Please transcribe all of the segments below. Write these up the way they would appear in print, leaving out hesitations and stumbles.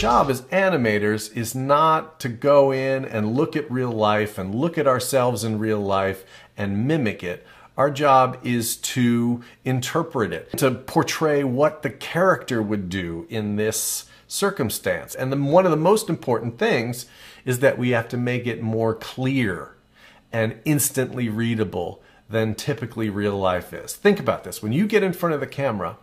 job as animators is not to go in and look at real life and look at ourselves in real life and mimic it. Our job is to interpret it, to portray what the character would do in this circumstance. And one of the most important things is that we have to make it more clear and instantly readable than typically real life is. Think about this. When you get in front of the camera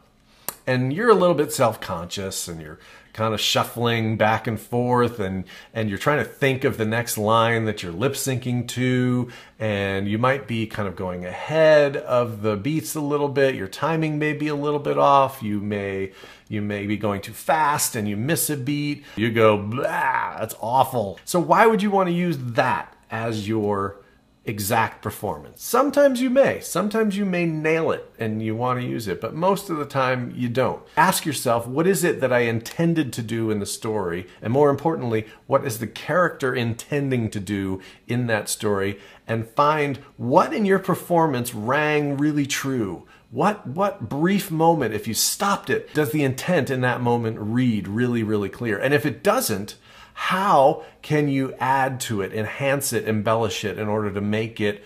and you're a little bit self-conscious and you're kind of shuffling back and forth and you're trying to think of the next line that you're lip syncing to, and you might be kind of going ahead of the beats a little bit, your timing may be a little bit off, you may be going too fast and you miss a beat, you go blah, that's awful. So why would you want to use that as your exact performance? Sometimes you may nail it and you want to use it, but most of the time you don't. Ask yourself, what is it that I intended to do in the story? And more importantly, what is the character intending to do in that story? And find what in your performance rang really true. What brief moment, if you stopped it, does the intent in that moment read really, really clear? And if it doesn't, how can you add to it, enhance it, embellish it in order to make it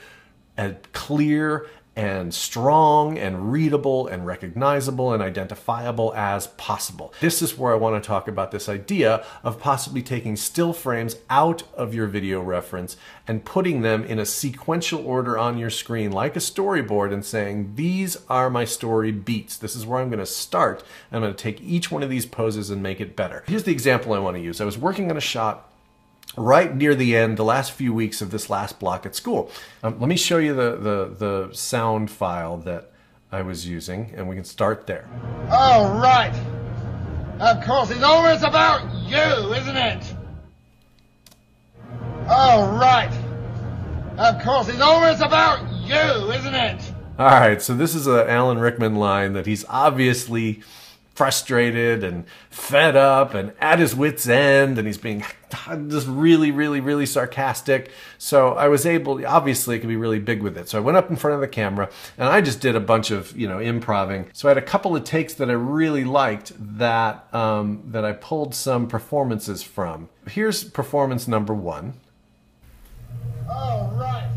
as clear and strong and readable and recognizable and identifiable as possible? This is where I want to talk about this idea of possibly taking still frames out of your video reference and putting them in a sequential order on your screen like a storyboard and saying, these are my story beats. This is where I'm going to start. I'm going to take each one of these poses and make it better. Here's the example I want to use. I was working on a shot right near the end, the last few weeks of this last block at school. Let me show you the sound file that I was using, and we can start there. Oh, right. Of course, it's always about you, isn't it? Oh, right. Of course, it's always about you, isn't it? All right, so this is an Alan Rickman line that he's obviously frustrated and fed up and at his wit's end, and he's being just really, really, really sarcastic. So I was able, obviously it could be really big with it. So I went up in front of the camera and I just did a bunch of, improving. So I had a couple of takes that I really liked that, that I pulled some performances from. Here's performance number 1. Oh, right.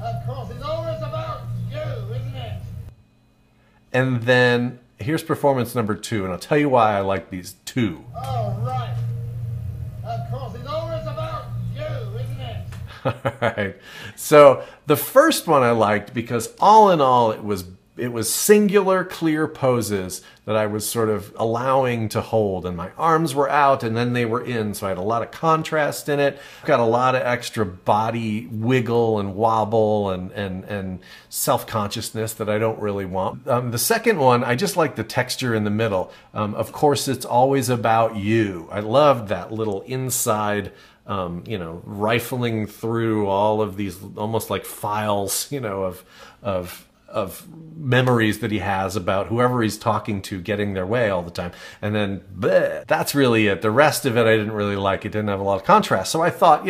Of course, it's always about you, isn't it? And then here's performance number 2, and I'll tell you why I like these 2. Oh, right. Of course, it's always about you, isn't it? All right. So the first one I liked because all in all it was singular, clear poses that I was sort of allowing to hold, and my arms were out and then they were in, so I had a lot of contrast in it. Got a lot of extra body wiggle and wobble and self-consciousness that I don't really want. The second one, I just like the texture in the middle. Of course, it's always about you. I loved that little inside rifling through all of these almost like files, of memories that he has about whoever he's talking to getting their way all the time. And then, bleh, that's really it. The rest of it I didn't really like. It didn't have a lot of contrast. So I thought,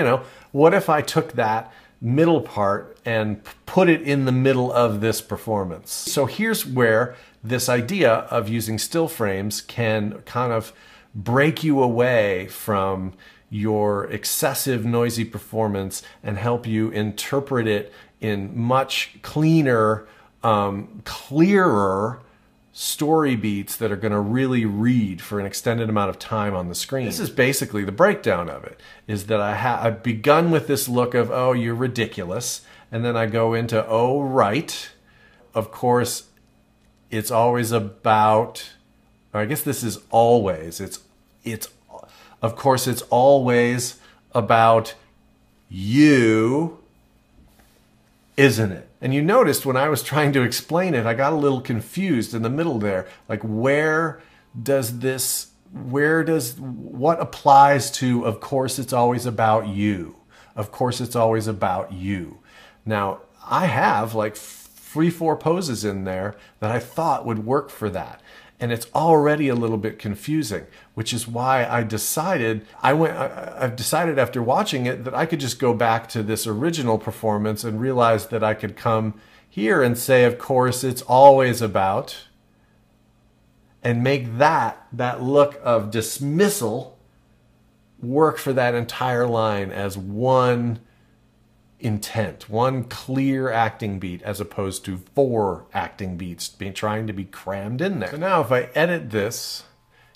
what if I took that middle part and put it in the middle of this performance? So here's where this idea of using still frames can kind of break you away from your excessive noisy performance and help you interpret it in much cleaner, clearer story beats that are going to really read for an extended amount of time on the screen. This is basically the breakdown of it, is that I've begun with this look of, oh, you're ridiculous, and then I go into, oh, right, of course, it's always about, or I guess this is always, of course, it's always about you, isn't it? And you noticed when I was trying to explain it, I got a little confused in the middle there. Like, what applies to, of course, it's always about you. Of course, it's always about you. Now, I have like 3-4 poses in there that I thought would work for that. And it's already a little bit confusing, which is why I've decided after watching it that I could just go back to this original performance and realize that I could come here and say, of course, it's always about, and make that look of dismissal work for that entire line as one intent, one clear acting beat, as opposed to 4 acting beats trying to be crammed in there. So now if I edit this,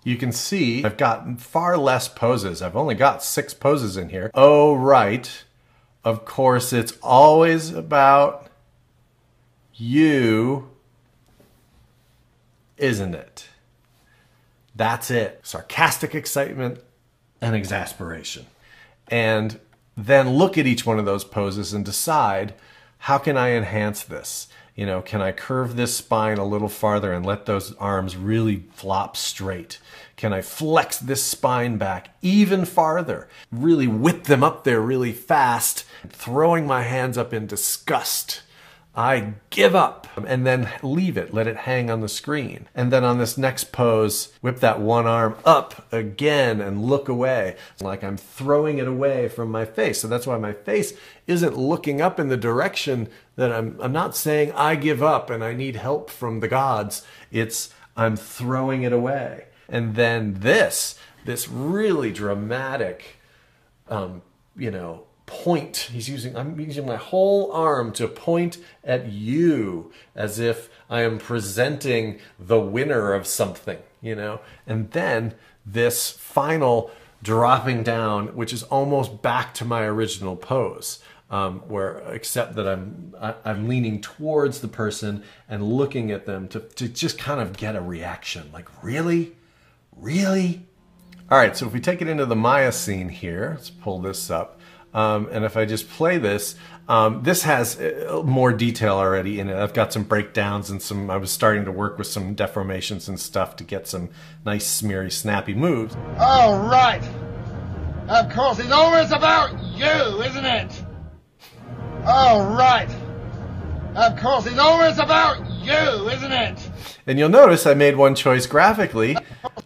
you can see I've got far less poses. I've only got 6 poses in here. Oh, right. Of course, it's always about you, isn't it? That's it. Sarcastic excitement and exasperation. And then look at each one of those poses and decide, how can I enhance this? You know, can I curve this spine a little farther and let those arms really flop straight? Can I flex this spine back even farther? Really whip them up there really fast, throwing my hands up in disgust. I give up, and then leave it, let it hang on the screen. And then on this next pose, whip that one arm up again and look away. Like I'm throwing it away from my face. So that's why my face isn't looking up in the direction that I'm not saying I give up and I need help from the gods. It's I'm throwing it away. And then this really dramatic, you know, point. I'm using my whole arm to point at you as if I am presenting the winner of something, you know? And then this final dropping down, which is almost back to my original pose, except that I'm leaning towards the person and looking at them to just kind of get a reaction. Like, really? Really? All right, so if we take it into the Maya scene here, let's pull this up. And if I just play this, this has more detail already in it. I've got some breakdowns and I was starting to work with some deformations and stuff to get some nice, smeary, snappy moves. All right. Of course, it's always about you, isn't it? All right. Of course, it's always about you, isn't it? And you'll notice I made one choice graphically.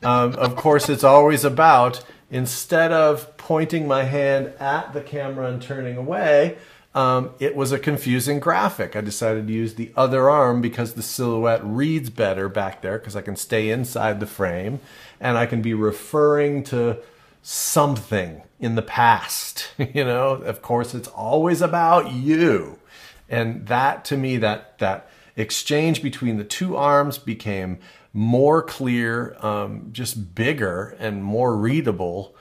Of course, it's always about, instead of pointing my hand at the camera and turning away, it was a confusing graphic. I decided to use the other arm because the silhouette reads better back there because I can stay inside the frame and I can be referring to something in the past. You know, of course, it's always about you. And that, to me, that exchange between the 2 arms became more clear, just bigger and more readable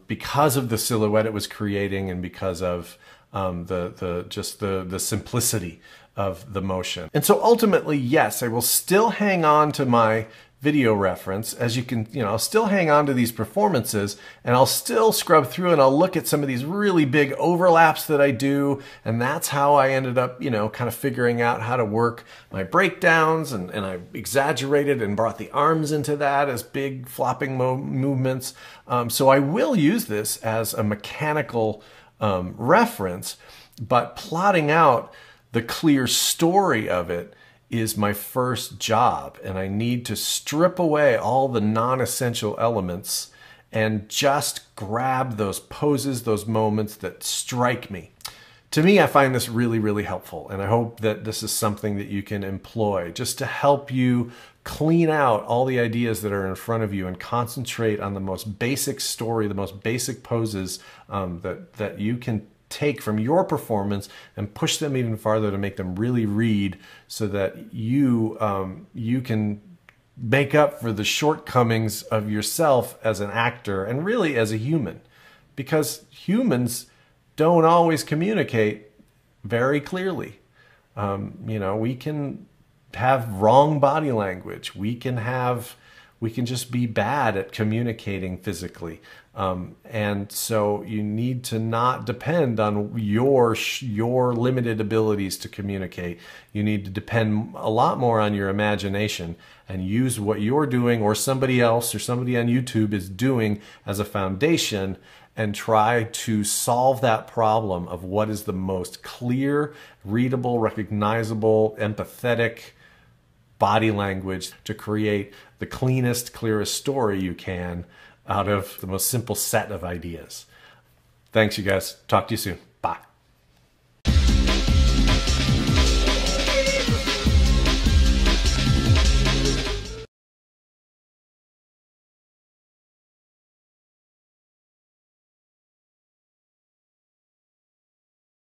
because of the silhouette it was creating and because of the simplicity of the motion. And so ultimately, yes, I will still hang on to my video reference. As you can, I'll still hang on to these performances and I'll still scrub through and I'll look at some of these really big overlaps that I do. And that's how I ended up, kind of figuring out how to work my breakdowns, and I exaggerated and brought the arms into that as big flopping movements. So I will use this as a mechanical reference, but plotting out the clear story of it is my first job, and I need to strip away all the non-essential elements and just grab those poses, those moments that strike me. To me, I find this really, really helpful, and I hope that this is something that you can employ just to help you clean out all the ideas that are in front of you and concentrate on the most basic story, the most basic poses that you can take from your performance and push them even farther to make them really read, so that you can make up for the shortcomings of yourself as an actor and really as a human, because humans don't always communicate very clearly. We can have wrong body language. We can just be bad at communicating physically. And so you need to not depend on your limited abilities to communicate. You need to depend a lot more on your imagination and use what you're doing or somebody else or somebody on YouTube is doing as a foundation, and try to solve that problem of what is the most clear, readable, recognizable, empathetic body language to create the cleanest, clearest story you can out of the most simple set of ideas. Thanks, you guys. Talk to you soon. Bye.